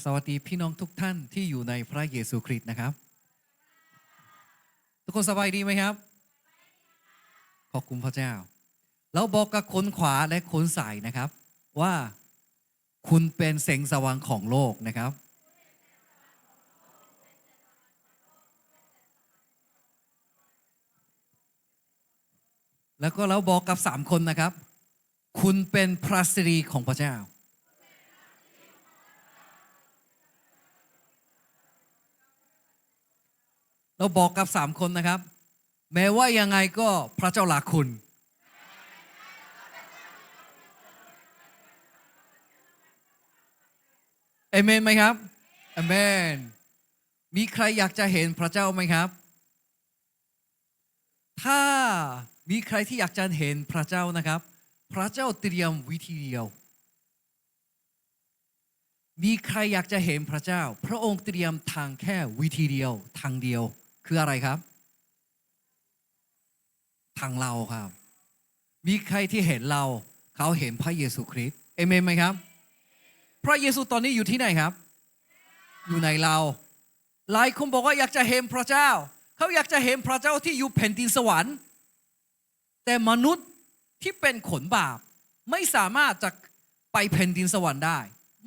สวัสดีพี่น้องทุกท่านที่อยู่ในพระเยซูคริสต์นะครับทุกคนสบายดีไหมครับขอบคุณพระเจ้าเราบอกกับคนขวาและคนซ้ายนะครับว่าคุณเป็นแสงสว่างของโลกนะครับแล้วก็เราบอกกับ3คนนะครับคุณเป็นพระสิริของพระเจ้าเราบอกกับ3คนนะครับแม้ว่ายังไงก็พระเจ้ารักคุณเอเมนไหมครับเอเมนมีใครอยากจะเห็นพระเจ้าไหมครับถ้ามีใครที่อยากจะเห็นพระเจ้านะครับพระเจ้าเตรียมวิธีเดียวมีใครอยากจะเห็นพระเจ้าพระองค์เตรียมทางแค่วิธีเดียวทางเดียวคืออะไรครับทางเราครับมีใครที่เห็นเราเขาเห็นพระเยซูคริสต์เอเมนไหมครับพระเยซูตอนนี้อยู่ที่ไหนครับอยู่ในเราหลายคนบอกว่าอยากจะเห็นพระเจ้าเขาอยากจะเห็นพระเจ้าที่อยู่แผ่นดินสวรรค์แต่มนุษย์ที่เป็นขนบาปไม่สามารถจะไปแผ่นดินสวรรค์ได้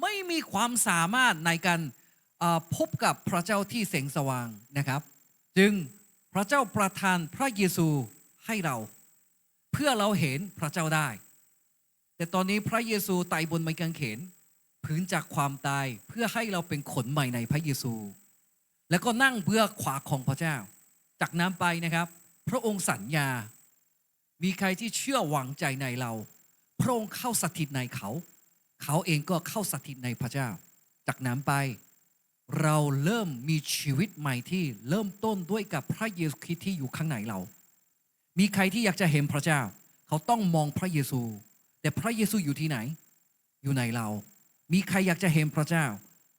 ไม่มีความสามารถในการพบกับพระเจ้าที่แสงสว่างนะครับจึงพระเจ้าประทานพระเยซูให้เราเพื่อเราเห็นพระเจ้าได้แต่ตอนนี้พระเยซูตายบนไม้กางเขนพื้นจากความตายเพื่อให้เราเป็นคนใหม่ในพระเยซูแล้วก็นั่งเบื้องขวาของพระเจ้าจากนั้นไปนะครับพระองค์สัญญามีใครที่เชื่อหวังใจในเราพระองค์เข้าสถิตในเขาเขาเองก็เข้าสถิตในพระเจ้าจากนั้นไปเราเริ่มมีชีวิตใหม่ที่เริ่มต้นด้วยกับพระเยซูคริสต์ที่อยู่ข้างในเรามีใครที่อยากจะเห็นพระเจ้าเขาต้องมองพระเยซูแต่พระเยซูอยู่ที่ไหนอยู่ในเรามีใครอยากจะเห็นพระเจ้า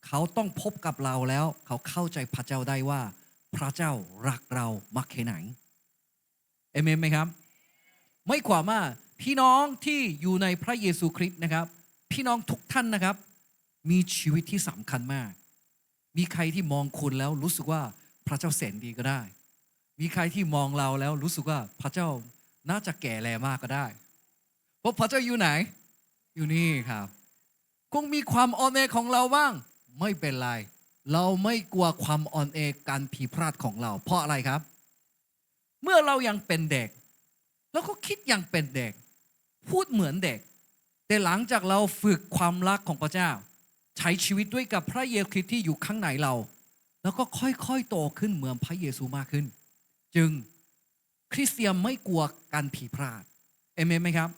เขาต้องพบกับเราแล้วเขาเข้าใจพระเจ้าได้ว่าพระเจ้ารักเรามากแค่ไหนเอเมนไหมครับไม่กว่าว่าพี่น้องที่อยู่ในพระเยซูคริสต์นะครับพี่น้องทุกท่านนะครับมีชีวิตที่สำคัญมากมีใครที่มองคุณแล้วรู้สึกว่าพระเจ้าแสนดีก็ได้มีใครที่มองเราแล้วรู้สึกว่าพระเจ้าน่าจะแก่แลมากก็ได้เพราะพระเจ้าอยู่ไหนอยู่นี่ครับคงมีความอ่อนแอของเราบ้างไม่เป็นไรเราไม่กลัวความอ่อนแอการผิดพลาดของเราเพราะอะไรครับเมื่อเรายังเป็นเด็กแล้วก็คิดยังเป็นเด็กพูดเหมือนเด็กแต่หลังจากเราฝึกความรักของพระเจ้าใช้ชีวิตด้วยกับพระเยซูคริสต์ที่อยู่ข้างในเราแล้วก็ค่อยๆโตขึ้นเหมือนพระเยซูมากขึ้นจึงคริสเตียนไม่กลัวการผิดพลาดเอเมนไหมครับ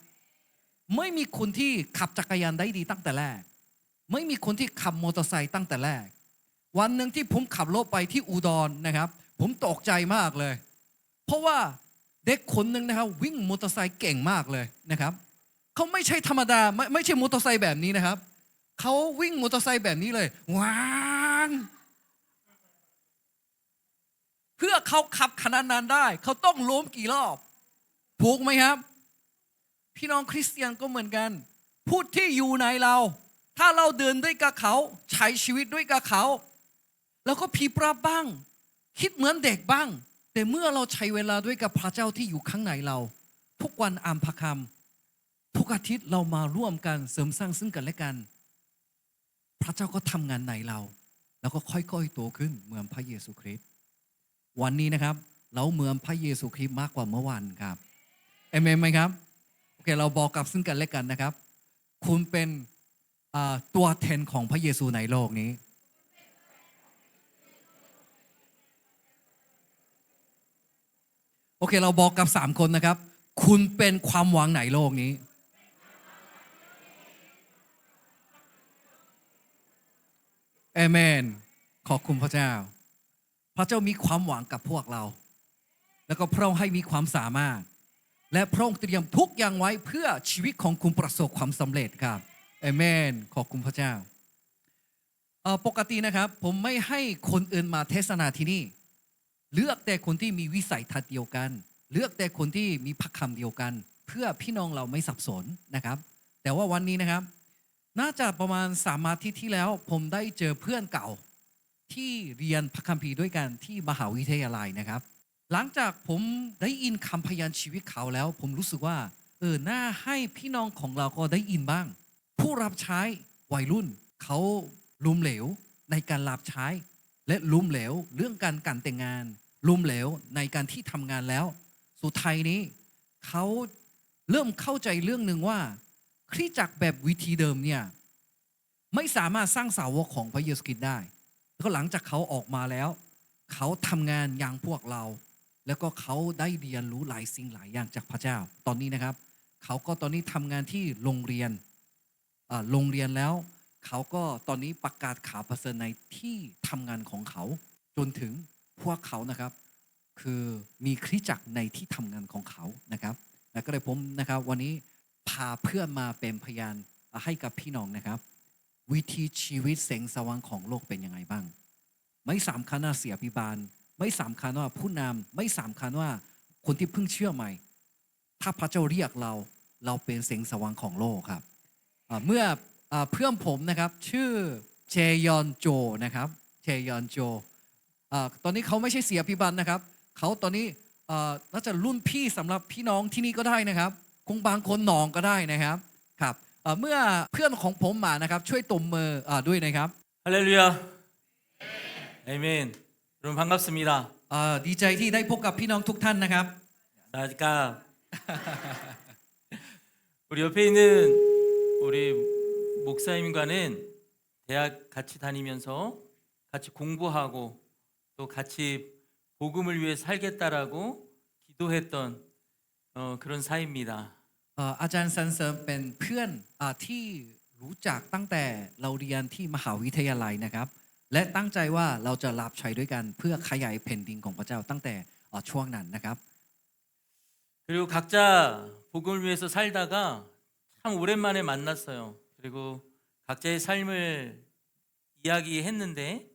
ไม่มีคนที่ขับจักรยานได้ดีตั้งแต่แรกไม่มีคนที่ขับมอเตอร์ไซค์ตั้งแต่แรกวันหนึ่งที่ผมขับรถไปที่อุดรนะครับผมตกใจมากเลยเพราะว่าเด็กคนหนึ่งนะครับวิ่งมอเตอร์ไซค์เก่งมากเลยนะครับเขาไม่ใช่ธรรมดาไม่ใช่มอเตอร์ไซค์แบบนี้นะครับเขาวิ่งมอเตอร์ไซค์แบบนี้เลยว้างเพื่อเขาขับขนาดนั้นได้เขาต้องล้มกี่รอบถูกไหมครับพี่น้องคริสเตียนก็เหมือนกันผู้ที่อยู่ในเราถ้าเราเดินด้วยกับเขาใช้ชีวิตด้วยกับเขาแล้วก็ผิดพลาดบ้างคิดเหมือนเด็กบ้างแต่เมื่อเราใช้เวลาด้วยกับพระเจ้าที่อยู่ข้างในเราทุกวันอ่านพระคำทุกอาทิตย์เรามาร่วมกันเสริมสร้างซึ่งกันและกันพระเจ้าก็ทำงานในเราแล้วก็ค่อยๆโตขึ้นเหมือนพระเยซูคริสต์วันนี้นะครับเราเหมือนพระเยซูคริสต์มากกว่าเมื่อวานครับเอเมนไหมครับโอเคเราบอกกับซึ่งกันและกันนะครับคุณเป็นตัวแทนของพระเยซูในโลกนี้โอเคเราบอกกับ3คนนะครับคุณเป็นความหวังในโลกนี้เอเมนขอบคุณพระเจ้าพระเจ้ามีความหวังกับพวกเราแล้วก็พระองค์ให้มีความสามารถและพระองค์เตรียมทุกอย่างไว้เพื่อชีวิตของคุณประสบความสำเร็จครับเอเมนขอบคุณพระเจ้าปกตินะครับผมไม่ให้คนอื่นมาเทศนาที่นี่เลือกแต่คนที่มีวิสัยทัศน์เดียวกันเลือกแต่คนที่มีพระคำเดียวกันเพื่อพี่น้องเราไม่สับสนนะครับแต่ว่าวันนี้นะครับ น่าจะประมาณ3 อาทิตย์ที่แล้วผมได้เจอเพื่อนเก่าที่เรียนพระคัมภีร์ด้วยกันที่มหาวิทยาลัยนะครับหลังจากผมได้ยินคำพยานชีวิตเขาแล้วผมรู้สึกว่าน่าให้พี่น้องของเราก็ได้ยินบ้างผู้รับใช้วัยรุ่นเขาล้มเหลวในการรับใช้และล้มเหลวเรื่องการแต่งงานล้มเหลวในการที่ทำงานแล้วสุดท้ายนี้เขาเริ่มเข้าใจเรื่องหนึ่งว่าคริสตจักรแบบวิธีเดิมเนี่ยไม่สามารถสร้างสาวกของพระเยซูคริสต์ได้แล้วก็หลังจากเขาออกมาแล้วเขาทำงานอย่างพวกเราแล้วก็เขาได้เรียนรู้หลายสิ่งหลายอย่างจากพระเจ้าตอนนี้นะครับเขาก็ตอนนี้ทำงานที่โรงเรียนแล้วเขาก็ตอนนี้ประกาศข่าวประเสริฐในที่ทำงานของเขาจนถึงพวกเขานะครับคือมีคริสตจักรในที่ทำงานของเขานะครับแล้วก็เลยผมนะครับวันนี้พาเพื่อนมาเป็นพยานให้กับพี่น้องนะครับวิธีชีวิตแสงสว่างของโลกเป็นยังไงบ้างไม่สำคัญว่าเสียพิบาลไม่สำคัญว่าผู้นำไม่สำคัญว่าคนที่เพิ่งเชื่อใหม่ถ้าพระเจ้าเรียกเราเป็นแสงสว่างของโลกครับเมื่อเพื่อนผมนะครับชื่อเจยอนโจนะครับเจยอนโจตอนนี้เขาไม่ใช่เสียพิบันนะครับเขาตอนนี้น่าจะรุ่นพี่สำหรับพี่น้องที่นี่ก็ได้นะครับคงบางคนหนองก็ได้นะครับครับเมื่อเพื่อนของผมมานะครับช่วยตบมือด้วยนะครับ 할렐루야. 아멘. 여러분 반갑습니다. ดีใจที่ได้พบกับพี่น้องทุกท่านนะครับ 아까 우리 옆에 있는 우리 목사님과는 대학 같이 다니면서 같이 공부하고 또 같이 복음을 위해 살겠다라고 기도했던 그런 사이입니다. อาจารย์สันเสริญเป็นเพื่อนที่รู้จักตั้งแต่เราเรียนที่มหาวิทยาลัยนะครับและตั้งใจว่าเราจะรับใช้ด้วยกันเพื่อขยายแผ่นดินของพระเจ้าตั้งแต่ช่วงนั้นนะครับ 그리고 각자 복음을 위해서 살다가 참 오랜만에 만났어요. 그리고 각자의 삶을 이야기했는데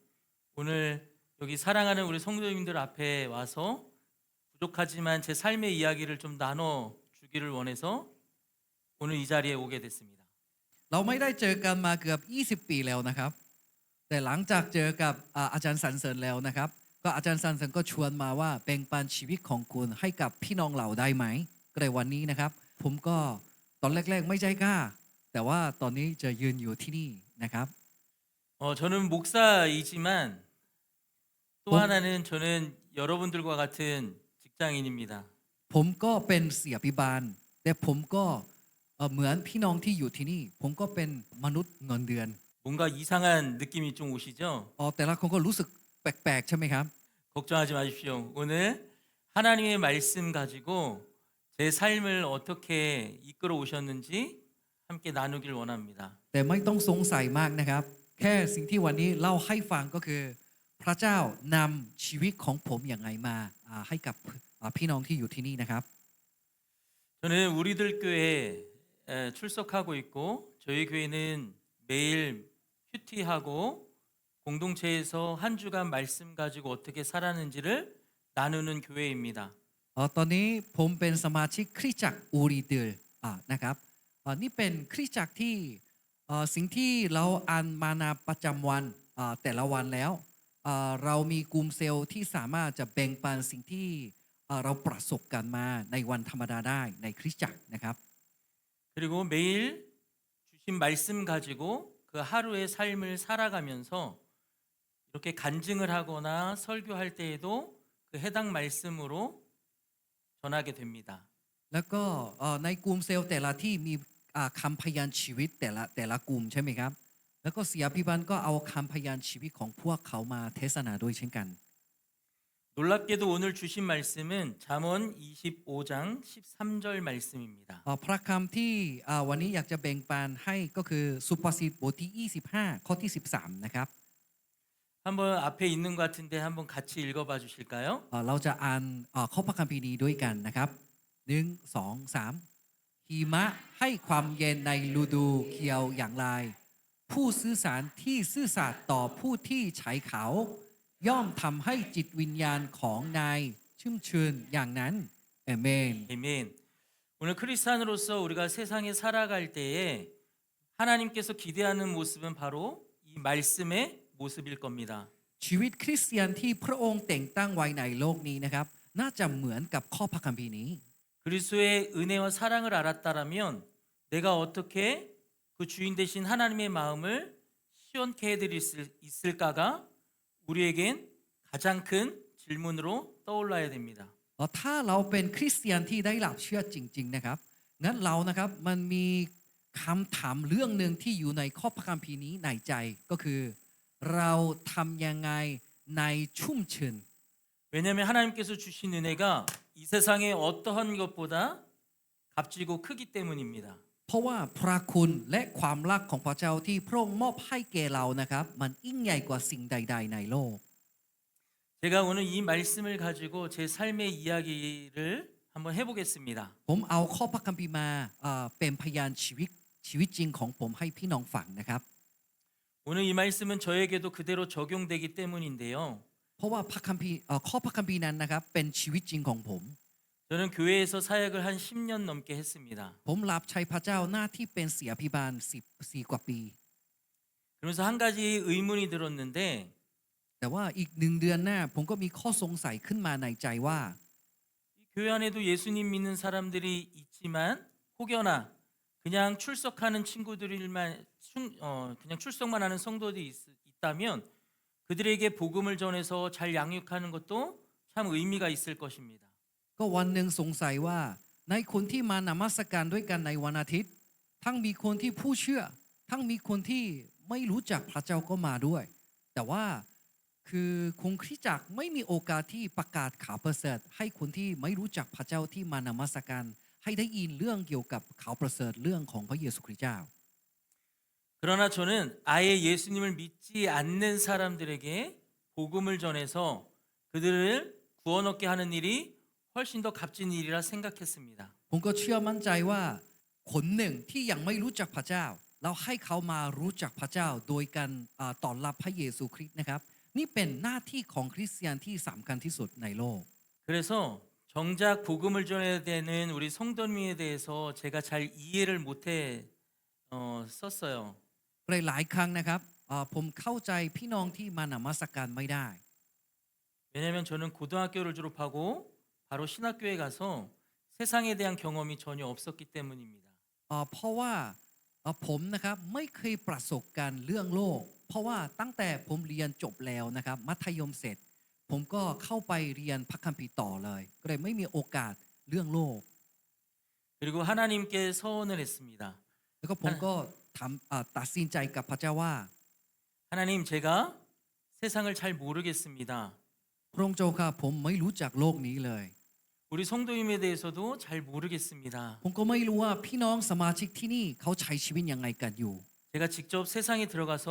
오늘 여기 사랑하는 우리 성도님들 앞에 와서 부족하지만 제 삶의 이야기를 좀 나눠 주기를 원해서 오늘 이 자리에 오게 됐습니다. เราไม่ได้เจอกันมาเกือบ20 ปีแล้วนะครับแต่หลังจากเจอกับอาจารย์สันเสริญแล้วนะครับก็อาจารย์สันเสริญก็ชวนมาว่าแบ่งปันชีวิตของคุณให้กับพี่น้องเราได้ไหมก็เลยวันนี้นะครับผมก็ตอนแรกๆไม่ใจกล้าแต่ว่าตอนนี้จะยืนอยู่ที่นี่นะครับ 저는 목사이지만 또 하나는 저는 여러분들과 같은 직장인입니다. ผมก็เป็นเสียพิบาลแต่ผมก็เหมือนพี่น้องที่อยู่ที่นี่ผมก็เป็นมนุษย์เงินเดือน 뭔가 이상한 느낌이 좀 오시죠? แต่ละคนก็รู้สึกแปลกๆใช่ไหมครับ 걱정하지 마십시오. 오늘 하나님의 말씀 가지고 제 삶을 어떻게 이끌어 오셨는지 함께 나누길 원합니다. แต่ไม่ต้องสงสัยมากนะครับแค่สิ่งที่วันนี้เล่าให้ฟังก็คือพระเจ้านำชีวิตของผมอย่างไรมาให้กับพี่น้องที่อยู่ที่นี่นะครับ 저는 우리들 교회에 출석하고 있고 저희 교회는 매일 큐티하고 공동체에서 한 주간 말씀 가지고 어떻게 살았는지를 나누는 교회입니다. ตอนนี้ผมเป็นสมาชิกคริสตจักรอูรีเดลนะครับนี่เป็นคริสตจักรที่สิ่งที่เราอ่านมานาประจำวันแต่ละวันแล้วเรามีกลุ่มเซลล์ที่สามารถจะแบ่งปันสิ่งที่เราประสบกันมาในวันธรรมดาได้ในคริสตจักรนะครับ 그리고 매일 주신 말씀 가지고 그 하루의 삶을 살아가면서 이렇게 간증을 하거나 설교할 때에도 그 해당 말씀으로 전하게 됩니다. แล้วก็ในกลุ่มเซลล์แต่ละที่มีคำพยานชีวิตแต่ละกลุ่มใช่ไหมครับแล้วก็เสียพิบันก็เอาคำพยานชีวิตของพวกเขามาเทศนาด้วยเช่นกัน 놀랍게도 오늘 주신 말씀은 잠언 25장 13절 말씀입니다. พระคำที่วันนี้อยากจะแบ่งปันให้ก็คือสุภาษิตบทที่25ข้อที่13นะครับ 한번 앞에 있는 것 같은데 한번 같이 읽어봐 주실까요? เราจะอ่านข้อพระคัมภีร์นี้ด้วยกันนะครับ1 2 3หิมะให้ความเย็นในฤดูเขียวอย่างไรผู้ซื่อสารที่ซื่อสัตย์ต่อผู้ที่ใช้เขาย่อมทำให้จิตวิญญาณของนายชุ่มชื่นอย่างนั้นเอเมน 아멘. 오늘 크리스찬으로서 우리가 세상에 살아갈 때에 하나님께서 기대하는 모습은 바로 이 말씀의 모습일 겁니다. ชีวิตคริสเตียนที่พระองค์แต่งตั้งไว้ในโลกนี้นะครับน่าจะเหมือนกับข้อพระคัมภีร์นี้ 그리스도의 은혜와 사랑을 알았다라면 내가 어떻게 그 주인 되신 하나님의 마음을 시원케 해드릴 수 있을까가 우리에겐 가장 큰 질문으로 떠올라야 됩니다. ถ้าเราเป็นคริสเตียนที่ได้รับเชื่อจริงๆนะครับงั้นเรานะครับมันมีคำถามเรื่องหนึ่งที่อยู่ในข้อพระคัมภีร์นี้ในใจก็คือเราทำยังไงในชุ่มชื้น 왜냐하면 하나님께서 주신 은혜가 이 세상의 어떠한 것보다 값지고 크기 때문입니다. เพราะว่าพระคุณและความรักของพระเจ้าที่พระองค์มอบให้แก่เรานะครับมันยิ่งใหญ่กว่าสิ่งใดๆในโลก 제가 오늘 이 말씀을 가지고 제 삶의 이야기를 한번 해보겠습니다. ผมเอาข้อพระคัมภีร์มาเป็นพยานชีวิตจริงของผมให้พี่น้องฟังนะครับ 오늘 이 말씀은 저에게도 그대로 적용되기 때문인데요. เพราะว่าพระคัมภีร์ข้อพระคัมภีร์นั้นนะครับเป็นชีวิตจริงของผม 저는 교회에서 사역을 한 10년 넘게 했습니다. ผมรับใช้พระเจ้าหน้าที่เป็นศิษยาภิบาล14กว่าปี 그러면서 한 가지 의문이 들었는데 แต่ว่าอีก1 เดือนหน้าผมก็มีข้อสงสัยขึ้นมาในใจว่า 이 교회 안에도 예수님 믿는 사람들이 있지만 혹여나 그냥 출석하는 친구들만 그냥 출석만 하는 성도들이 있다면 그들에게 복음을 전해서 잘 양육하는 것도 참 의미가 있을 것입니다. ก็วันหนึ่งสงสัยว่าในคนที่มานมัสการด้วยกันในวันอาทิตย์ ทั้งมีคนที่ผู้เชื่อ ทั้งมีคนที่ไม่รู้จักพระเจ้าก็มาด้วย แต่ว่าคือคงคริสตจักรไม่มีโอกาสที่ประกาศข่าวประเสริฐให้คนที่ไม่รู้จักพระเจ้าที่มานมัสการให้ได้ยินเรื่องเกี่ยวกับข่าวประเสริฐเรื่องของพระเยซูคริสต์เจ้า 그러나 저는 아예 예수님을 믿지 않는 사람들에게 복음을 전해서 그들을 구원 얻게 하는 일이 훨씬 더 값진 일이라 생각했습니다. ผมก็เชื่อมั่นใจว่าคนหนึ่งที่ยังไม่รู้จักพระเจ้าเราให้เขามารู้จักพระเจ้าโดยการต้อนรับพระเยซูคริสต์นะครับนี่เป็นหน้าที่ของคริสเตียนที่สำคัญที่สุดในโลก 그래서 정작 복음을 전해야 되는 우리 성도님에 대해서 제가 잘 이해를 못해 썼어요. หลายครั้งนะครับผมเข้าใจพี่น้องที่มานมัสการไม่ได้ 왜냐하면 저는 고등학교를 졸업하고 바로 신학교에 가서 세상에 대한 경험이 전혀 없었기 때문입니다. เพราะว่าผมนะครับไม่เคยประสบการณ์เรื่องโลก เพราะว่าตั้งแต่ผมเรียนจบแล้วนะครับมัธยมเสร็จ ผมก็เข้าไปเรียนพระคัมภีร์ต่อเลยก็เลยไม่มีโอกาสเรื่องโลก 그리고 하나님께 서원을 했습니다. แล้วก็ผมก็ตัดสินใจกับพระเจ้าว่า 하나님 제가 세상을 잘 모르겠습니다. พระองค์เจ้าค่ะผมไม่รู้จักโลกนี้เลย 우리 성도님에 대해서도 잘 모르겠습니다. ผมก็ไม่รู้ว่าพี่น้องสมาชิกที่นี่เขาใช้ชีวิตยังไงกันอยู่ 제가 직접 세상에 들어가서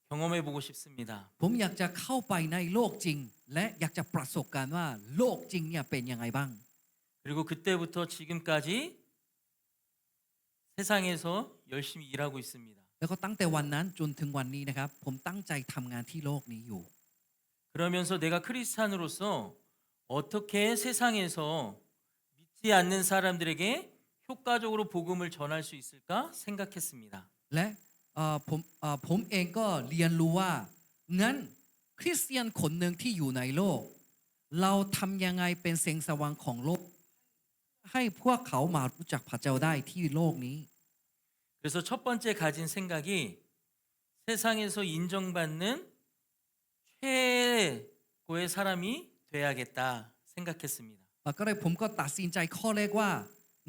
경험해 보고 싶습니다. ผมอยากจะเข้าไปในโลกจริง และอยากจะประสบการณ์ว่าโลกจริงเนี่ยเป็นยังไงบ้าง 그리고 그때부터 지금까지 세상에서 열심히 일하고 있습니다. แล้วก็ตั้งแต่วันนั้นจนถึงวันนี้นะครับผมตั้งใจทำงานที่โลกนี้อยู่ 그러면서 내가 크리스찬으로서 어떻게 세상에서 믿지 않는 사람들에게 효과적으로 복음을 전할 수 있을까 생각했습니다. และผมเองก็เรียนรู้ว่างั้นคริสเตียนคนหนึ่งที่อยู่ในโลก เราทำยังไงเป็นแสงสว่างของโลก ให้พวกเขามารู้จักพระเจ้าได้ที่โลกนี้ 그래서 첫 번째 가진 생각이 세상에서 인정받는 최고의 사람이 돼야겠다 생각했습니다. ก็เลยผมก็ตัดสินใจข้อแรกว่า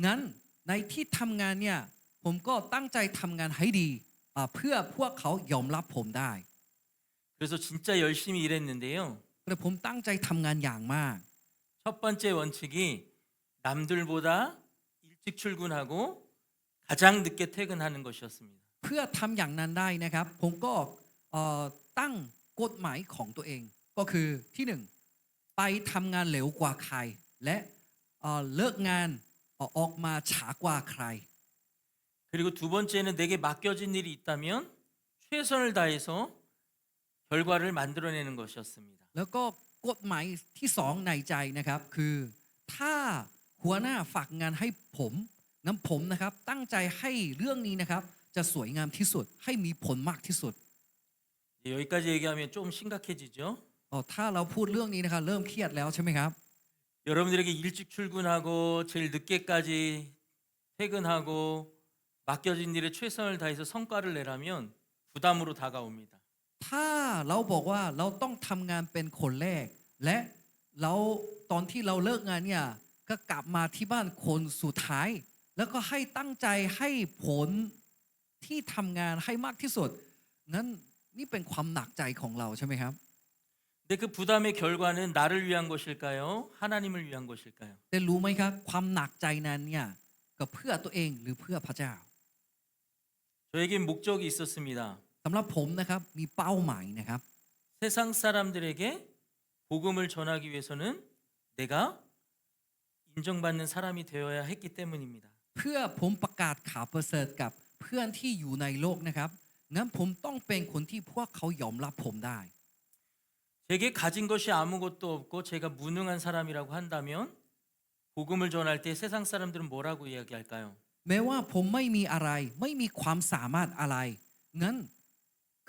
งั้นในที่ทำงานเนี่ยผมก็ตั้งใจทำงานให้ดีเพื่อพวกเขายอมรับผมได้ 그래서 진짜 열심히 일했는데요. ก็เลยผมตั้งใจทำงานอย่างมาก 첫 번째 원칙이 남들보다 일찍 출근하고 가장 늦게 퇴근하는 것이었습니다. เพื่อทำอย่างนั้นได้นะครับผมก็ตั้งกฎหมายของตัวเองก็คือที่หนึ่งไปทำงานเร็วกว่าใครและเลิกงานออกมาช้ากว่าใคร 그리고 두 번째는 내게 맡겨진 일이 있다면 최선을 다해서 결과를 만들어내는 것이었습니다. แล้วก็กฎหมายที่สองในใจนะครับคือถ้าหัวหน้าฝากงานให้ผมงั้นผมนะครับตั้งใจให้เรื่องนี้นะครับจ จะสวยงามที่สุดให้มีผลมากที่สุด 여기까지 얘기하면 좀 심각해지죠. ถ้าเราพูดเรื่องนี้นะครับเริ่มเครียดแล้วใช่ไหมครับ 여러분들에게 일찍 출근하고 제일 늦게까지 퇴근하고 맡겨진 일에 최선을 다해서 성과를 내라면 부담으로 다가옵니다. ถ้าเราบอกว่าเราต้องทำงานเป็นคนแรก และเราตอนที่เราเลิกงานเนี่ยก็กลับมาที่บ้านคนสุดท้าย แล้วก็ให้ตั้งใจให้ผลที่ทำงานให้มากที่สุดงั้นนี่เป็นความหนักใจของเราใช่ไหมครับ 근데 그 부담의 결과는 나를 위한 것일까요? 하나님을 위한 것일까요? แต่รู้ไหมครับความหนักใจนั้นเนี่ยก็เพื่อตัวเองหรือเพื่อพระเจ้า 저에겐 목적이 있었습니다. สำหรับผมนะครับมีเป้าหมายนะครับ 세상 사람들에게 복음을 전하기 위해서는 내가 인정받는 사람이 되어야 했기 때문입니다. เพื่อผมประกาศข่าวประเสริฐกับเพื่อนที่อยู่ในโลกนะครับงั้นผมต้องเป็นคนที่พวกเขายอมรับผมได้ 제게 가진 것이 아무것도 없고 제가 무능한 사람이라고 한다면 복음을 전할 때 세상 사람들은 뭐라고 이야기할까요? แม้ว่าผมไม่มีอะไรไม่มีความสามารถอะไรงั้น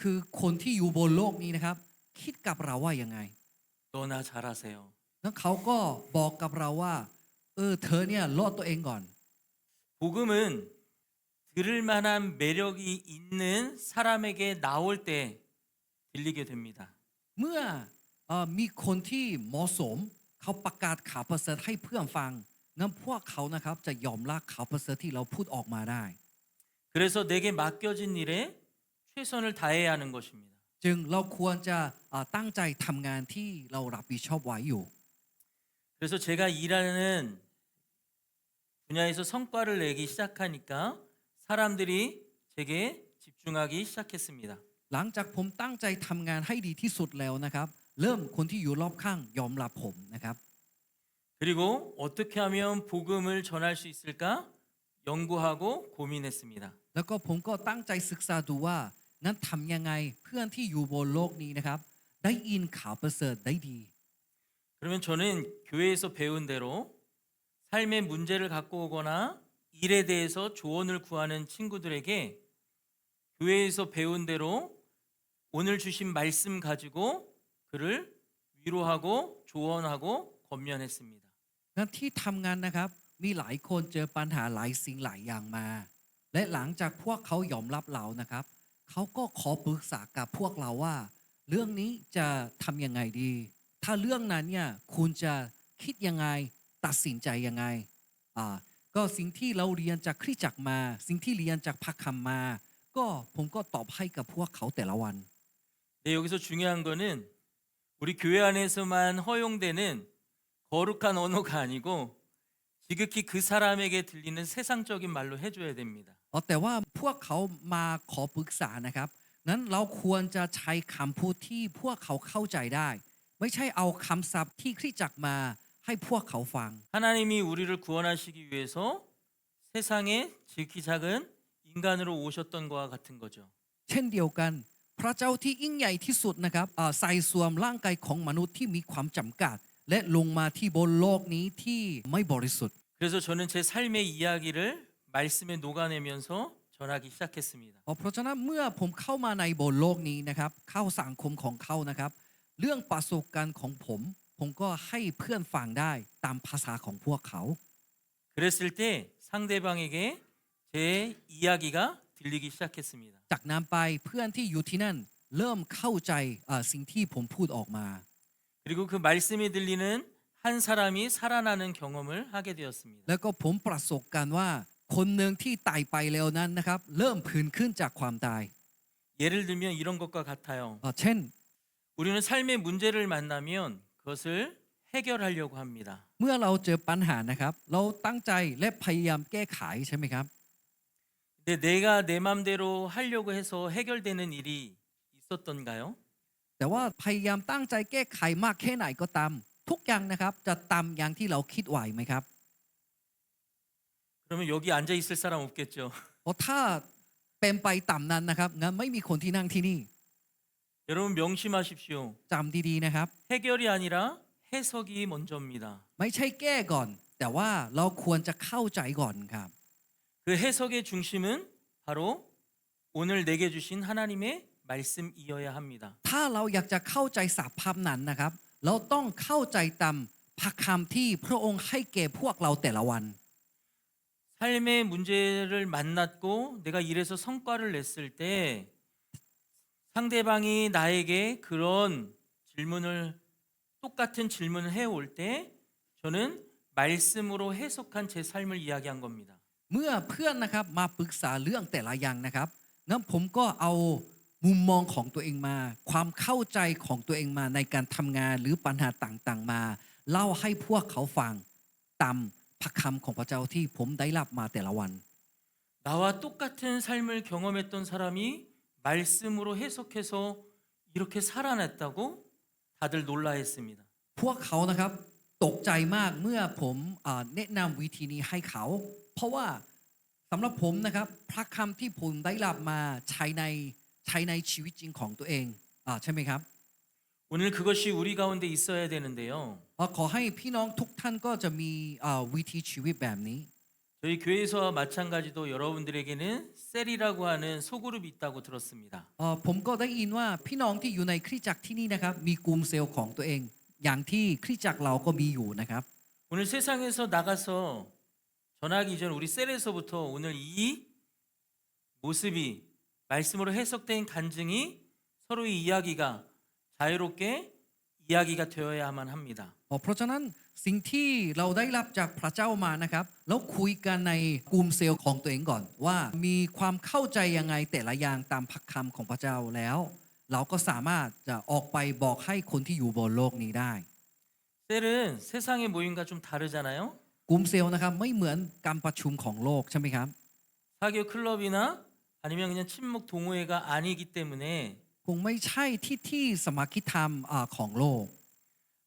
คือคนที่อยู่บนโลกนี้นะครับ คิดกับเราว่ายังไง 너나 잘하세요. แล้วเขาก็บอกกับเราว่าเธอเนี่ยรอดตัวเองก่อน 복음은 들을 만한 매력이 있는 사람에게 나올 때 들리게 됩니다. เมื่อมีคนที่เหมาะสมเขาประกาศข่าวประเสริฐให้เพื่อนฟังงั้นพวกเขานะครับจะยอมรับข่าวประเสริฐที่เราพูดออกมาได้ 그래서 내게 맡겨진 일에 최선을 다해야 하는 것입니다. จึงเราควรจะตั้งใจทำงานที่เรารับผิดชอบไว้อยู่ 그래서 제가 일하는 분야에서 성과를 내기 시작하니까 사람들이 제게 집중하기 시작했습니다. หลังจากผมตั้งใจทำงานให้ดีที่สุดแล้วนะครับ เริ่มคนที่อยู่รอบข้างยอมรับผมนะครับ 그리고 어떻게 하면 복음을 전할 수 있을까 연구하고 고민했습니다. แล้วก็ผมก็ตั้งใจศึกษาดูว่างั้นทำยังไงเพื่อนที่อยู่บนโลกนี้นะครับ ได้ยินข่าวประเสริฐได้ดี 그러면 저는 교회에서 배운 대로 삶의 문제를 갖고 오거나 일에 대해서 조언을 구하는 친구들에게 교회에서 배운 대로 오늘 주신 말씀 가지고 그를 위로하고 조언하고 권면했습니다. งั้นที่ทำงานนะครับ มีหลายคนเจอปัญหาหลายสิ่งหลายอย่างมา และหลังจากพวกเขายอมรับเรานะครับ เขาก็ขอปรึกษากับพวกเราว่า เรื่องนี้จะทำยังไงดี ถ้าเรื่องนั้นเนี่ยคุณจะคิดยังไงตัดสินใจยังไงก็สิ่งที่เราเรียนจากคริสตจักรมา สิ่งที่เรียนจากพระคัมภีร์มา ก็ผมก็ตอบให้กับพวกเขาแต่ละวัน 네, 여기서 중요한 거는 우리 교회 안에서만 허용되는 거룩한 언어가 아니고 지극히 그 사람에게 들리는 세상적인 말로 해줘야 됩니다. แต่ว่าพวกเขามาขอปรึกษานะครับนั้นเราควรจะใช้คำพูดที่พวกเขาเข้าใจได้ ไม่ใช่เอาคำศัพท์ที่คริสตจักรมาให้พวกเขาฟัง 하나님이 우리를 구원하시기 위해서 세상에 지극히 작은 인간으로 오셨던 것과 같은 거죠. เช่นเดียวกัน พระเจ้าที่ยิ่งใหญ่ที่สุดนะครับใส่สวมร่างกายของมนุษย์ที่มีความจำกัด และลงมาที่บนโลกนี้ที่ไม่บริสุทธิ์ 그래서 저는 제 삶의 이야기를 말씀에 녹아내면서 전하기 시작했습니다. เพราะฉะนั้นเมื่อผมเข้ามาในบนโลกนี้นะครับเข้าสังคมของเขานะครับ เรื่องประสบการณ์ของผมก็ให้เพื่อนฟังได้ตามภาษาของพวกเขา 그랬을 때 상대방에게 제 이야기가 들리기 시작했습니다. จากนั้นไปเพื่อนที่อยู่ที่นั่นเริ่มเข้าใจสิ่งที่ผมพูดออกมา 그리고 그 말씀이 들리는 한 사람이 살아나는 경험을 하게 되었습니다. แล้วก็ผมประสบการณ์ว่าคนหนึ่งที่ตายไปแล้วนั้นนะครับเริ่มฟื้นขึ้นจากความตาย 예를 들면 이런 것과 같아요. เช่น 우리는 삶의 문제를 만나면 그것을 해결하려고 합니다. เมื่อเราเจอปัญหานะครับเราตั้งใจและพยายามแก้ไขใช่ไหมครับ 근데 내가 내 맘대로 하려고 해서 해결되는 일이 있었던가요? แต่ว่าพยายามตั้งใจแก้ไขมากแค่ไหนก็ตามทุกอย่างนะครับจะตามอย่างที่เราคิดไหวไหมครับ 그러면 여기 앉아 있을 사람 없겠죠. เพราะถ้าเป็นไปตามนั้นนะครับงั้นไม่มีคนที่นั่งที่นี่ 여러분 명심하십시오. จำดีๆนะครับ 해결이 아니라 해석이 먼저입니다. ไม่ใช่แก้ก่อน แต่ว่าเราควรจะเข้าใจก่อนครับ 그 해석의 중심은 바로 พระคัมภีร์ 말씀입니다. พระคัมภีร์ 그래서 นะครับ 우리는 พระคัมภีร์ 오늘 내게 주신 하나님의 말씀이어야 합니다. ถ้าเราอยากจะเข้าใจสภาพนั้นนะครับเราต้องเข้าใจตามพระคำที่พระองค์ให้แก่พวกเราแต่ละวัน 삶의 문제를 만났고 내가 이래서 성과를 냈을 때 상대방이 나에게 그런 질문을 똑같은 질문을 해올 때 저는 말씀으로 해석한 제 삶을 이야기한 겁니다. เมื่อเพื่อนนะครับมาปรึกษาเรื่องแต่ละอย่างนะครับงั้นผมก็เอามุมมองของตัวเองมาความเข้าใจของตัวเองมาในการทำงานหรือปัญหาต่างๆมาเล่าให้พวกเขาฟังตามพระคำของพระเจ้าที่ผมได้รับมาแต่ละวัน 나와 똑같은 삶을 경험했던 사람이 말씀으로 해석해서 이렇게 살아냈다고 다들 놀라했습니다. พวกเขานะครับตกใจมากเมื่อผมแนะนำวิธีนี้ให้เขา เพราะว่าสำหรับผมนะครับพระคำที่ผมได้รับมาใช้ในชีวิตจริงของตัวเองใช่ไหมครับ 오늘 그것이 우리 가운데 있어야 되는데요. ขอให้พี่น้องทุกท่านก็จะมีวิธีชีวิตแบบนี้ 저희 교회에서와 마찬가지도 여러분들에게는 셀이라고 하는 소그룹이 있다고 들었습니다. ผมก็ได้ยินว่าพี่น้องที่อยู่ในคริสตจักรที่นี่นะครับมีกลุ่มเซลล์ของตัวเอง อย่างที่คริสตจักรเราก็มีอยู่นะครับ 오늘 세상에서 나가서 전하기 전 우리 셀에서부터 오늘 이 모습이 말씀으로 해석된 간증이 서로의 이야기가 자유롭게 이야기가 되어야만 합니다. เพราะฉะนั้นสิ่งที่เราได้รับจากพระเจ้ามานะครับแล้วคุยกันในกลุ่มเซลล์ของตัวเองก่อนว่ามีความเข้าใจยังไงแต่ละอย่างตามพระคำของพระเจ้าแล้ว เราก็สามารถจะออกไปบอกให้คนที่อยู่บนโลกนี้ได้ 셀은 세상의 모임과 좀 다르잖아요. กลุ่มเซลล์นะครับไม่เหมือนการประชุมของโลกใช่ไหมครับ 사교 클럽이나 아니면 그냥 친목 동호회가 아니기 때문에 คงไม่ใช่ที่สมาคิธรรมของโลก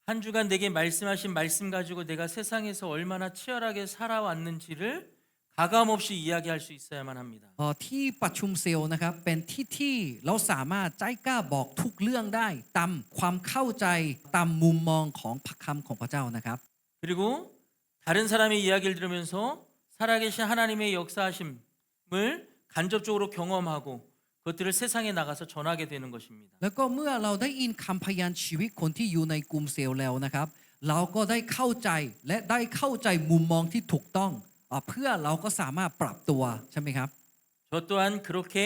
한 주간 내게 말씀하신 말씀 가지고 내가 세상에서 얼마나 치열하게 살아왔는지를 가감없이 이야기할 수 있어야만 합니다. ที่ประชุมเซลล์นะครับเป็นที่เราสามารถใจกล้าบอกทุกเรื่องได้ตามความเข้าใจตามมุมมองของพระคำของพระเจ้านะครับ 그리고 다른 사람의 이야기를 들으면서 살아계신 하나님의 역사하심을 간접적으로 경험하고 그것들을 세상에 나가서 전하게 되는 것입니다. แล้วก็เมื่อเราได้ยินคำพยานชีวิตคนที่อยู่ในกลุ่มเซลล์แล้วนะครับ เราก็ได้เข้าใจและได้เข้าใจมุมมองที่ถูกต้องเพื่อเราก็สามารถปรับตัวใช่ไหมครับ 저 또한 그렇게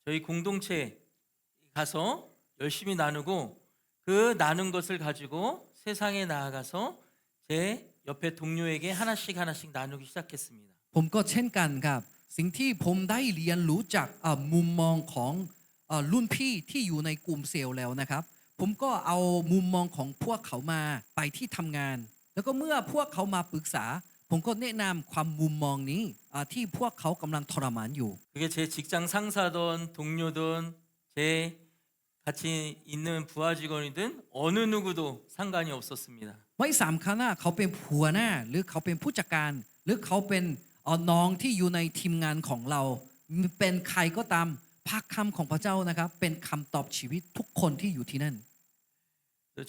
저희 공동체에 가서 열심히 나누고 그 나눈 것을 가지고 세상에 나아가서 제 옆에 동료에게 하나씩 나누기 시작했습니다. ผมก็เช่นกันครับสิ่งที่ผมได้เรียนรู้จากมุมมองของรุ่นพี่ที่อยู่ในกลุ่มเซลล์แล้วนะครับ ผมก็เอามุมมองของพวกเขามาไปที่ทำงาน แล้วก็เมื่อพวกเขามาปรึกษา ผมก็แนะนำความมุมมองนี้ที่พวกเขากำลังทรมานอยู่ 그게 제 직장 상사든 동료든 제 같이 있는 부하 직원이든 어느 누구도 상관이 없었습니다. ไม่สำคัญว่าเขาเป็นหัวหน้าหรือเขาเป็นผู้จัดการหรือเขาเป็นน้องที่อยู่ในทีมงานของเราเป็นใครก็ตามพระคำของพระเจ้านะครับเป็นคำตอบชีวิตทุกคนที่อยู่ที่นั่น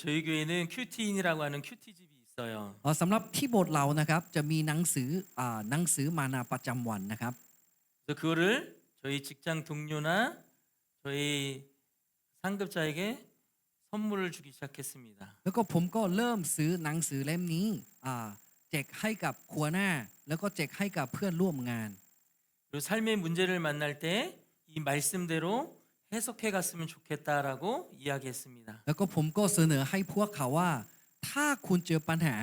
저희 교회는 큐티인이라고 하는 큐티집이 있어요. สำหรับที่โบสถ์เรานะครับจะมีหนังสือมานาประจำวันนะครับ 그래서 그거를 저희 직장 동료나 저희 상급자에게 선물을 주기 시작했습니다. แล้วก็ผมก็เริ่มซื้อหนังสือเล่มนี้แจกให้กับหัวหน้าแล้วก็แจกให้กับเพื่อนร่วมงาน 그리고 삶의 문제를 만날 때 이 말씀대로 해석해 갔으면 좋겠다라고 이야기했습니다. แล้วก็ผมก็เสนอให้พวกเขาว่าถ้าคุณเจอปัญหา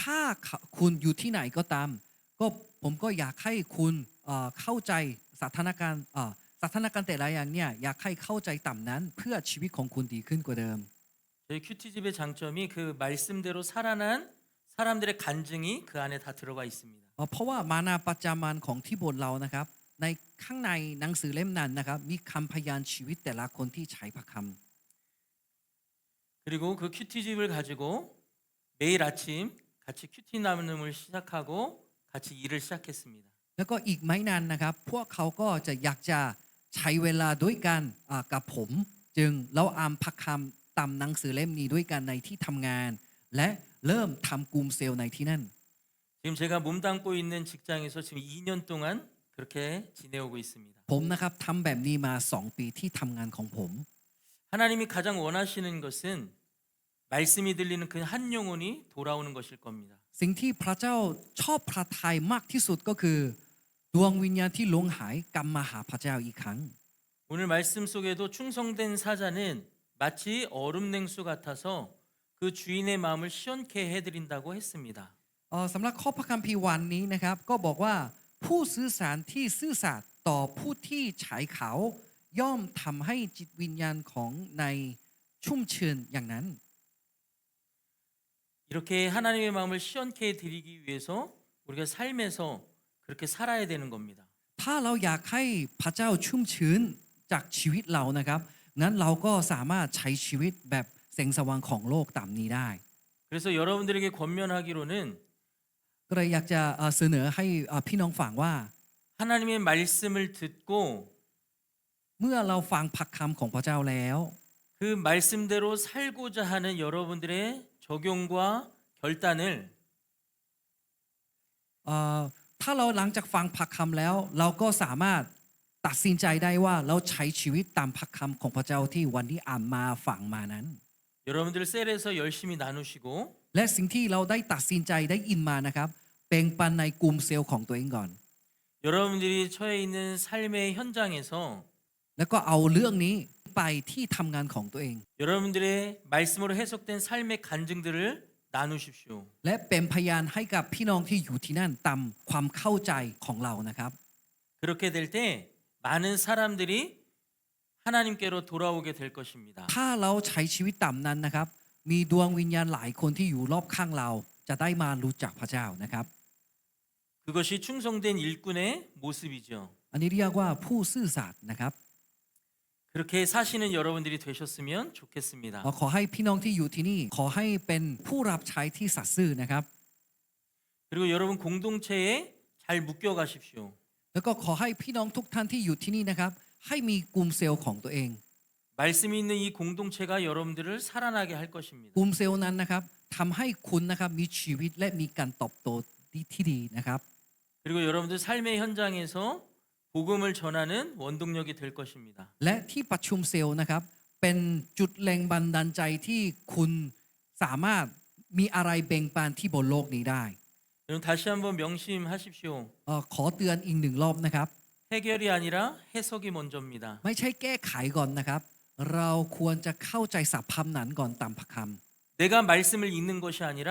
ถ้าคุณอยู่ที่ไหนก็ตามก็ผมก็อยากให้คุณเข้าใจสถานการณ์แต่ละอย่างเนี่ยอยากให้เข้าใจต่ำนั้นเพื่อชีวิตของคุณดีขึ้นกว่าเดิม 저희 큐티집의 장점이 그 말씀대로 살아난 사람들의 간증이 그 안에 다 들어가 있습니다. เพราะว่ามานาประจำวันของที่โบสถ์เรานะครับในข้างในหนังสือเล่มนั้นนะครับมีคำพยานชีวิตแต่ละคนที่ใช้พระค 그리고 그 큐티집을 가지고 매일 아침 같이 큐티 나눔을 시작하고 같이 일을 시작했습니다. แล้วก็อีกไม่นานนะครับพวกเขาก็จะอยากจะใช้เวลาด้วยกันกับผมจึงเราอ่านพระคำตามหนังสือเล่มนี้ด้วยกันในที่ทำงาน และเริ่มทำกลุ่มเซลล์ในที่นั่น 지금 제가 몸담고 있는 직장에서 지금 2년 동안 그 그렇게 지내오고 있습니다. ผมนะครับทำแบบนี้มา2 ปีที่ทำงานของผม 하나님이 가장 원하시는 것은 말씀이 들리는 그 한 영혼이 돌아오는 것일 겁니다. สิ่งที่พระเจ้าชอบพระทัยมากที่สุดก็คือดวงวิญญาณที่หลงหายกลับมาหาพระเจ้าอีกครั้ง 오늘 말씀 속에도 충성된 사자는 마치 얼음 냉수 같아서 그 주인의 마음을 시원케 해드린다고 했습니다. สำหรับข้อพระคัมภีร์วันนี้นะครับก็บอกว่าผู้สื่อสารที่ซื่อสัตย์ต่อผู้ที่ใช้เขาย่อมทำให้จิตวิญญาณของในชุ่มชื้นอย่างนั้น 이렇게 하나님의 마음을 시원케 드리기 위해서 우리가 삶에서 그렇게 살아야 되는 겁니다. ถ้าเราอยากให้พระเจ้าชุ่มชื้นจากชีวิตเรานะครับงั้นเราก็สามารถใช้ชีวิตแบบแสงสว่างของโลกตามนี้ได้ 그래서 여러분들에게 권면하기로는 ก็เลยอยากจะเสนอให้พี่น้องฟังว่า 하나님의 말씀을 듣고 เมื่อเราฟังพระคำของพระเจ้าแล้ว 그 말씀대로 살고자 하는 여러분들의 적용과 결단을 ถ้าเราหลังจากฟังพระคำแล้ว เราก็สามารถตัดสินใจได้ว่าเราใช้ชีวิตตามพระคำของพระเจ้าที่วันนี้อ่านมาฟังมานั้น 여러분들 셀에서 열심히 나누시고 และสิ่งที่เราได้ตัดสินใจได้ยินมานะครับแบ่งปันในกลุ่มเซลล์ของตัวเองก่อน 여러분들이 처해 있는 삶의 현장에서 แล้วก็เอาเรื่องนี้ไปที่ทำงานของตัวเอง 여러분들의 말씀으로 해석된 삶의 간증들을 나누십시오. และเป็นพยานให้กับพี่น้องที่อยู่ที่นั่นตามความเข้าใจของเรานะครับ 그렇게 될 때 많은 사람들이 하나님께로 돌아오게 될 것입니다. ถ้าเราใช้ชีวิตตามนั้นนะครับมีดวงวิญญาณหลายคนที่อยู่รอบข้างเราจะได้มารู้จักพระเจ้านะครับ 그것이 충성된 일꾼의 모습이죠. อันนี้เรียกว่าผู้ซื่อสัตย์นะครับ 그렇게 사시는 여러분들이 되셨으면 좋겠습니다. ขอให้พี่น้องที่อยู่ที่นี่ขอให้เป็นผู้รับใช้ที่สัตย์ซื่อนะครับ 그리고 여러분 공동체에 잘 묶여 가십시오. แล้วก็ขอให้พี่น้องทุกท่านที่อยู่ที่นี่นะครับให้มีกลุ่มเซลล์ของตัวเอง 말씀이 있는 이 공동체가 여러분들을 살아나게 할 것입니다. กลุ่มเซลล์นั้นนะครับทำให้คุณนะครับมีชีวิตและมีการเติบโตที่ดีนะครับ 그리고 여러분들 삶의 현장에서 복음을 전하는 원동력이 될 것입니다. และที่ประชุมเซลล์นะครับเป็นจุดแรงบันดาลใจที่คุณสามารถมีอะไรแบ่งปันที่บนโลกนี้ได้ 여러분 다시 한번 명심하십시오. ขอเตือนอีกหนึ่งรอบนะครับ 해결이 아니라 해석이 먼저입니다. ไม่ใช่แก้ไขก่อนนะครับ เราควรจะเข้าใจสภาพนั้นก่อนตามพระค 내가 말씀을 읽는 것이 아니라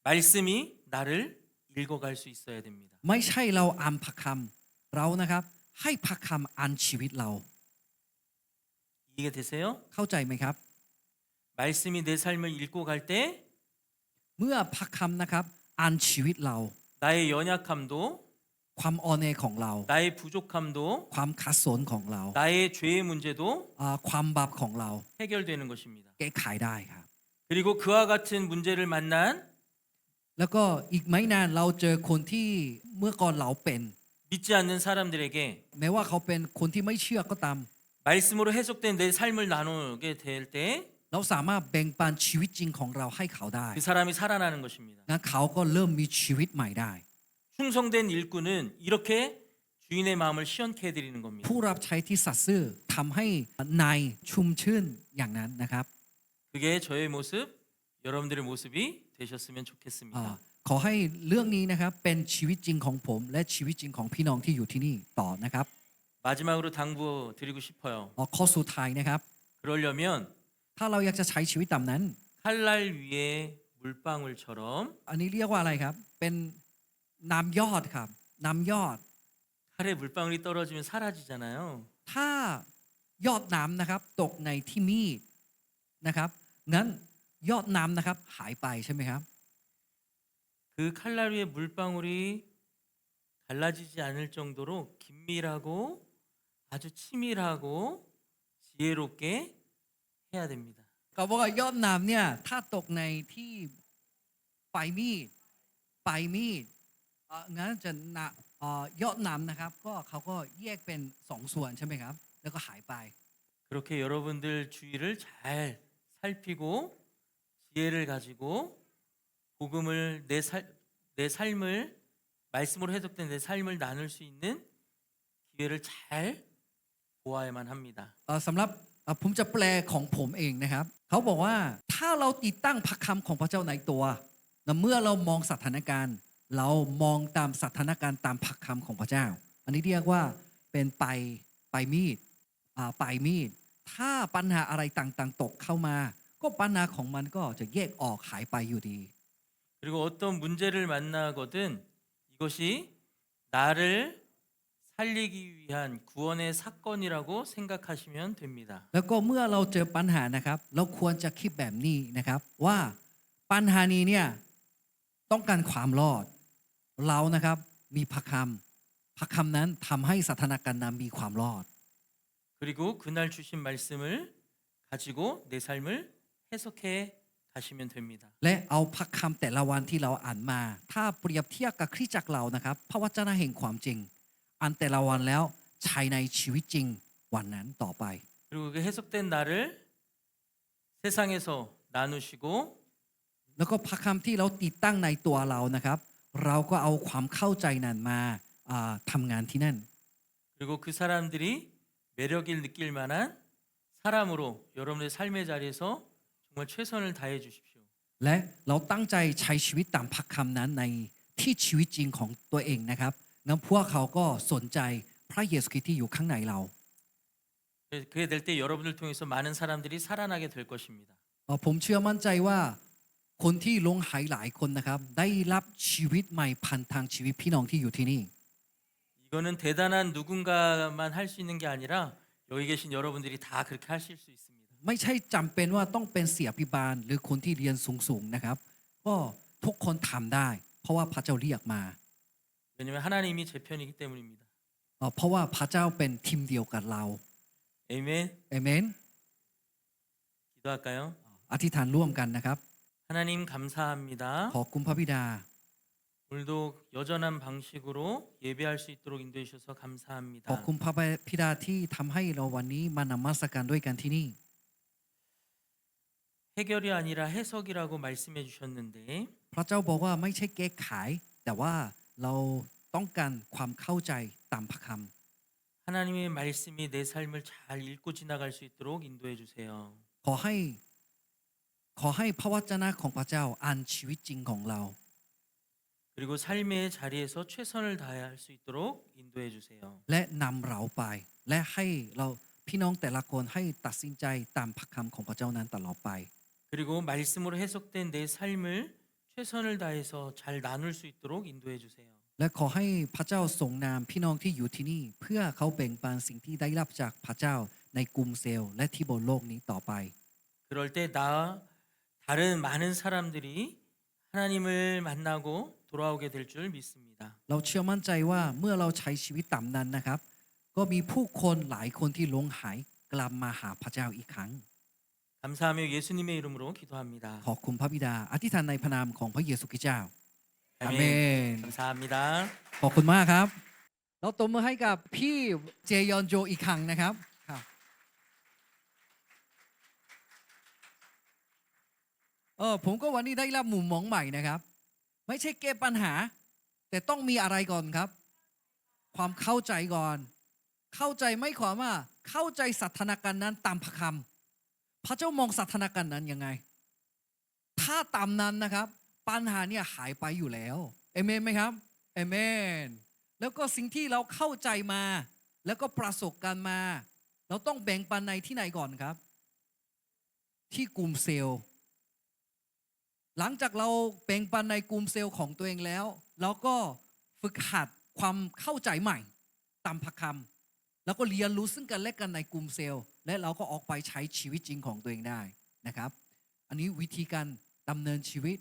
말씀이 나를 읽어갈 수 있어야 됩니다. ำไม่ใช่เราอ่านพระคำเรานะครับให้พระคำอ่านชีวิตเรา 이해가 되세요? เข้าใจไหมครับ 말씀이 내 삶을 읽고 갈 때 เมื่อพระคำนะครับอ่านชีวิตเรา 나의 연약함도 ความอ่อนแอของเรา 나의 부족함도 ความขัดสนของเรา 나의 죄의 문제도 ความบาปของเรา 해결되는 것입니다. แก้ไขได้ครับ 그리고 그와 같은 문제를 만난 แล้วก็อีกไม่นานเราเจอคนที่เมื่อก่อนเราเป็น 믿지 않는 사람들에게 แม้ว่าเขาเป็นคนที่ไม่เชื่อก็ตาม 말씀으로 해석된 내 삶을 나누게 될 때 그 เราสามารถแบ่งปันชีวิตจริงของเราให้เขาได้ 사람이 살아나는 것입니다. งั้นเขาก็เริ่มมีชีวิตใหม่ได้ 충성된 일꾼은 이렇게 주인의 마음을 시원케 해드리는 겁니다. ผู้รับใช้ที่สัตย์ซื่อทำให้นายชุ่มชื่นอย่างนั้นนะครับ 그게 저의 모습, 여러분들의 모습이 되셨으면 좋겠습니다. ขอให้เรื่องนี้นะครับเป็นชีวิตจริงของผม และชีวิตจริงของพี่น้องที่อยู่ที่นี่ต่อนะครับ 마지막으로 당부드리고 싶어요. ข้อสุดท้ายนะครับ 그러려면 ถ้าเราอยากจะใช้ชีวิตตามนั้น 칼날 위에 물방울처럼 อันนี้เรียกว่าอะไรครับ เป็นน้ำยอดครับน้ำยอด 칼에 물방울이 떨어지면 사라지잖아요. ถ้ายอดน้ำนะครับตกในที่มีดนะครับงั้นยอดน้ำนะครับหายไปใช่ไหมครับ 그 칼날 위에 물방울이 갈라지지 않을 정도로 긴밀하고 아주 치밀하고 지혜롭게 해야 됩니다. ก็บอกว่ายอดน้ำเนี่ยถ้าตกในที่ปลายมีดงั้นจะยอดน้ำนะครับก็เขาก็แยกเป็น2 ส่วนใช่ไหมครับแล้วก็หายไป 그렇게 여러분들 주위를 잘 살피고 지혜를 가지고 복음을 내 삶을 말씀으로 해석된 내 삶을 나눌 수 있는 기회를 잘 보아야만 합니다. สำหรับผมจะแปลของผมเองนะครับเขาบอกว่าถ้าเราติดตั้งพระคำของพระเจ้าในตัวและเมื่อเรามองสถานการณ์เรามองตามสถานการณ์ตามพระคำของพระเจ้าอันนี้เรียกว่าเป็นไปมีดปลายมีดถ้าปัญหาอะไรต่างๆตกเข้ามาก็ปัญหาของมันก็จะแยกออกหายไปอยู่ดี 그리고 어떤 문제를 만나거든 이것이 나를 살리기 위한 구원의 사건이라고 생각하시면 됩니다. แล้วก็เมื่อเราเจอปัญหานะครับเราควรจะคิดแบบนี้นะครับว่าปัญหานี้เนี่ยต้องการความรอดเรานะครับมีพระคำนั้นทำให้สถานการณ์นั้นมีความรอด 그리고 그날 주신 말씀을 가지고 내 삶을 해석해 가시면 됩니다. และเอาพระคำแต่ละวันที่เราอ่านมาถ้าเปรียบเทียบกับคริสตจักรเรานะครับพระวจนะแห่งความจริงอ่านแต่ละวันแล้วใช้ในชีวิตจริงวันนั้นต่อไป 그리고 그 해석된 나를 세상에서 나누시고 แล้วก็พระคำที่เราติดตั้งในตัวเรานะครับเราก็เอาความเข้าใจนั้นมาทำงานที่นั่น 그리고 그 사람들이 매력을 느낄 만한 사람으로 여러분의 삶의 자리에서 정말 최선을 다해 주십시오. และเราตั้งใจใช้ชีวิตตามพระคำนั้นในที่ชีวิตจริงของตัวเองนะครับงั้นพวกเขาก็สนใจพระเยซูคริสต์ที่อยู่ข้างในเรา 그게 될 때 여러분을 통해서 많은 사람들이 살아나게 될 것입니다. ผมเชื่อมั่นใจว่าคนที่ลงหายหลายคนนะครับได้รับชีวิตใหม่ผ่านทางชีวิตพี่น้องที่อยู่ที่นี่ 이거는 대단한 누군가만 할 수 있는 게 아니라 여기 계신 여러분들이 다 그렇게 하실 수 있습니다. ไม่ใช่จำเป็นว่าต้องเป็นเสียพิบาลหรือคนที่เรียนสูงๆนะครับก็ทุกคนทำได้ เพราะว่าพระเจ้าเรียกมา 왜냐하면 하나님이 제 편이기 때문입니다. เพราะว่าพระเจ้าเป็นทีมเดียวกับเรา 아멘. เอเมน 기도할까요? อธิษฐานร่วมกันนะครับ 하나님 감사합니다. ขอบคุณพระบิดา 오늘도 여전한 방식으로 예배할 수 있도록 인도해 주셔서 ขอบ 감사합니다. คุณพระบิดาที่ทำให้เราวันนี้มานมัสการด้วยกันที่นี่ 해결이 아니라 해석이라고 말씀해 주셨는데 พระเจ้าบอกว่าไม่ใช่แก้ไขแต่ว่าเราต้องการความเข้าใจตามพระค 하나님의 말씀이 내 삶을 잘 읽고 지나갈 수 있도록 인도해 주세요. ำขอให้พระวจนะของพระเจ้าอ่านชีวิตจริงของเรา 그리고 삶의 자리에서 최선을 다할 수 있도록 인도해 주세요. และนำเราไป และให้เราพี่น้องแต่ละคนให้ตัดสินใจตามพระคำของพระเจ้านั้นตลอดไป 그리고 말씀으로 해석된 내 삶을 최선을 다해서 잘 나눌 수 있도록 인도해 주세요. และขอให้พระเจ้าทรงนามพี่น้องที่อยู่ที่นี่ เพื่อเขาแบ่งปันสิ่งที่ได้รับจากพระเจ้าในกลุ่มเซลล์และที่บนโลกนี้ต่อไป 그럴 때 나 다른 많은 사람들이 하나님을 만나고 돌아오게 될 줄 믿습니다. เราเชื่อมั่นใจว่าเมื่อเราใช้ชีวิตตามนั้นนะครับ ก็มีผู้คนหลายคนที่หลงหายกลับมาหาพระเจ้าอีกครั้ง 감사하며 예수님의 이름으로 기도합니다. ขอบคุณพระบิดาอธิษฐานในพระนามของพระเยซูคริสต์เจ้า อาเมน 감사합니다. ขอบคุณมากครับ เราตบมือให้กับพี่เจยอนโจอีกครั้งนะครับครับผมก็วันนี้ได้รับมุมมองใหม่นะครับ ไม่ใช่แก้ปัญหา แต่ต้องมีอะไรก่อนครับ ความเข้าใจก่อน เข้าใจไม่ความว่าเข้าใจสถานการณ์นั้นตามพระคำพระเจ้ามองสถานการณ์นั้นยังไง ถ้าตามนั้นนะครับ ปัญหาเนี่ยหายไปอยู่แล้วเอเมนไหมครับเอเมนแล้วก็สิ่งที่เราเข้าใจมา แล้วก็ประสบการณ์มา เราต้องแบ่งปันในที่ไหนก่อนครับ ที่กลุ่มเซลล์ หลังจากเราแบ่งปันในกลุ่มเซลล์ของตัวเองแล้ว เราก็ฝึกหัดความเข้าใจใหม่ตามพระคำแล้วก็เรียนรู้ซึ่งกันและกันในกลุ่มเซลล์ และเราก็ออกไปใช้ชีวิตจริงของตัวเองได้นะครับ อันนี้วิธีการดำเนินชีวิต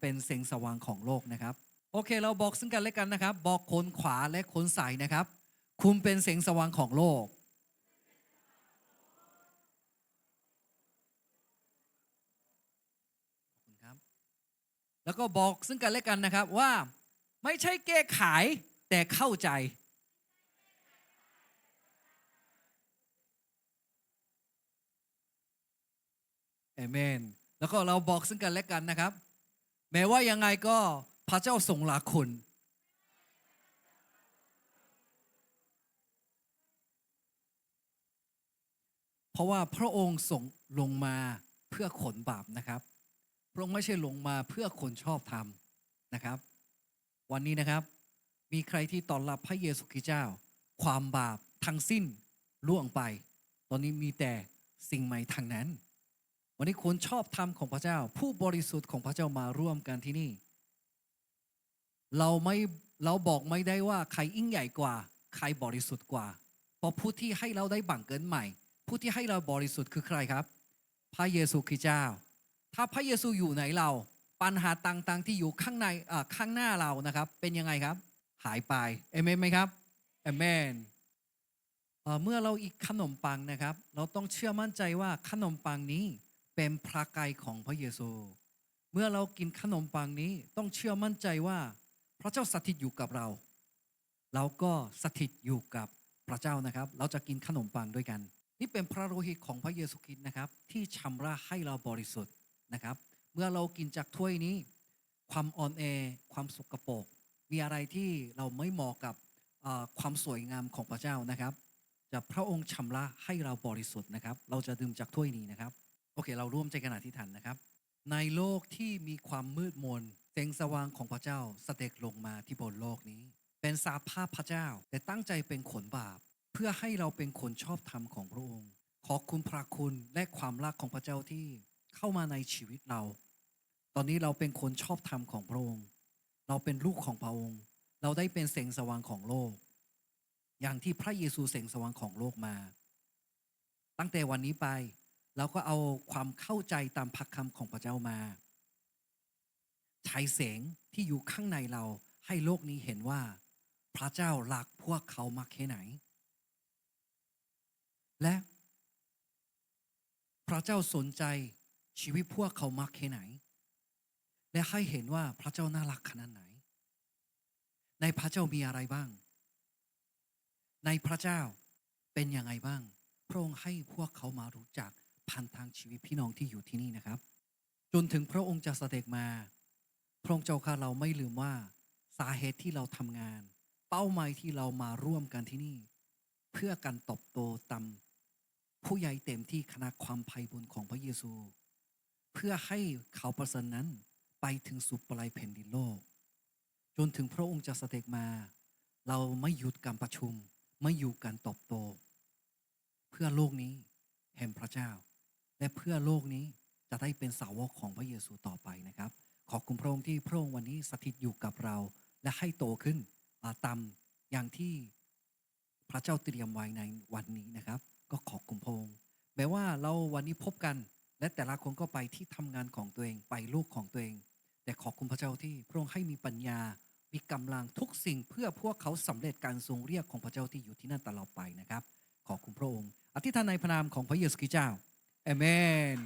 เป็นแสงสว่างของโลกนะครับ โอเคเราบอกซึ่งกันและกันนะครับ บอกคนขวาและคนซ้ายนะครับ คุณเป็นแสงสว่างของโลก แล้วก็บอกซึ่งกันและกันนะครับว่าไม่ใช่แก้ไขแต่เข้าใจเอเมนแล้วก็เราบอกซึ่งกันและกันนะครับ แม้ว่ายังไงก็พระเจ้าทรงรักคุณ ราะว่าพระองค์ส่งลงมาเพื่อขนบาปนะครับพระองค์ไม่ใช่ลงมาเพื่อคนชอบธรรมนะครับ วันนี้นะครับมีใครที่ต้อนรับพระเยซูคริสต์เจ้าความบาปทั้งสิ้นล่วงไปตอนนี้มีแต่สิ่งใหม่ทางนั้น วันนี้คนชอบธรรมของพระเจ้าผู้บริสุทธิ์ของพระเจ้ามาร่วมกันที่นี่เราบอกไม่ได้ว่าใครยิ่งใหญ่กว่าใครบริสุทธิ์กว่าเพราะผู้ที่ให้เราได้บังเกิดใหม่ผู้ที่ให้เราบริสุทธิ์คือใครครับพระเยซูคริสต์เจ้าถ้าพระเยซูอยู่ในเราปัญหาต่างๆที่อยู่ข้างในข้างหน้าเรานะครับเป็นยังไงครับหายไปเอเมนไหมครับเอเมนเมื่อเราอีกขนมปังนะครับเราต้องเชื่อมั่นใจว่าขนมปังนี้เป็นพระกายของพระเยซูเมื่อเรากินขนมปังนี้ต้องเชื่อมั่นใจว่าพระเจ้าสถิตอยู่กับเราเราก็สถิตอยู่กับพระเจ้านะครับเราจะกินขนมปังด้วยกันนี่เป็นพระโลหิตของพระเยซูคริสต์นะครับที่ชำระให้เราบริสุทธิ์นะครับเมื่อเรากินจากถ้วยนี้ความอ่อนแอความสกปรกมีอะไรที่เราไม่เหมาะกับความสวยงามของพระเจ้านะครับจะพระองค์ชำระให้เราบริสุทธิ์นะครับเราจะดื่มจากถ้วยนี้นะครับโอเคเราร่วมใจกันอธิษฐานนะครับในโลกที่มีความมืดมนแสงสว่างของพระเจ้าเสด็จลงมาที่บนโลกนี้เป็นสาภาพพระเจ้าแต่ตั้งใจเป็นขนบาปเพื่อให้เราเป็นคนชอบธรรมของพระองค์ขอคุณพระคุณและความรักของพระเจ้าที่เข้ามาในชีวิตเราตอนนี้เราเป็นคนชอบธรรมของพระองค์เราเป็นลูกของพระองค์เราได้เป็นแสงสว่างของโลกอย่างที่พระเยซูแสงสว่างของโลกมาตั้งแต่วันนี้ไปเราก็เอาความเข้าใจตามพระคำของพระเจ้ามาฉายแสงที่อยู่ข้างในเราให้โลกนี้เห็นว่าพระเจ้ารักพวกเขามากแค่ไหนและพระเจ้าสนใจชีวิตพวกเขามากแค่ไหนและให้เห็นว่าพระเจ้าน่ารักขนาดไหนในพระเจ้ามีอะไรบ้างในพระเจ้าเป็นยังไงบ้างพระองค์ให้พวกเขามารู้จักผ่านทางชีวิตพี่น้องที่อยู่ที่นี่นะครับจนถึงพระองค์จะเสด็จมาพระองค์เจ้าข้าเราไม่ลืมว่าสาเหตุที่เราทำงานเป้าหมายที่เรามาร่วมกันที่นี่เพื่อการเติบโตตามผู้ใหญ่เต็มที่คณะความไพ่บุญของพระเยซูเพื่อให้เขาประเสริฐนั้นไปถึงสุดปลายแผ่นดินโลกจนถึงพระองค์จะเสด็จมาเราไม่หยุดการประชุมไม่หยุดการเติบโตเพื่อโลกนี้แห่งพระเจ้าและเพื่อโลกนี้จะได้เป็นสาวกของพระเยซูต่อไปนะครับขอบคุณพระองค์ที่พระองค์วันนี้สถิตอยู่กับเราและให้โตขึ้นตามอย่างที่พระเจ้าเตรียมไว้ในวันนี้นะครับก็ขอบคุณพระองค์แม้ว่าเราวันนี้พบกันและแต่ละคนก็ไปที่ทำงานของตัวเองไปลูกของตัวเองแต่ขอบคุณพระเจ้าที่พระองค์ให้มีปัญญามีกำลังทุกสิ่งเพื่อพวกเขาสำเร็จการทรงเรียกของพระเจ้าที่อยู่ที่นั่นตลอดไปนะครับขอบคุณพระองค์อธิษฐานในพระนามของพระเยซูคริสต์เจ้าอาเมน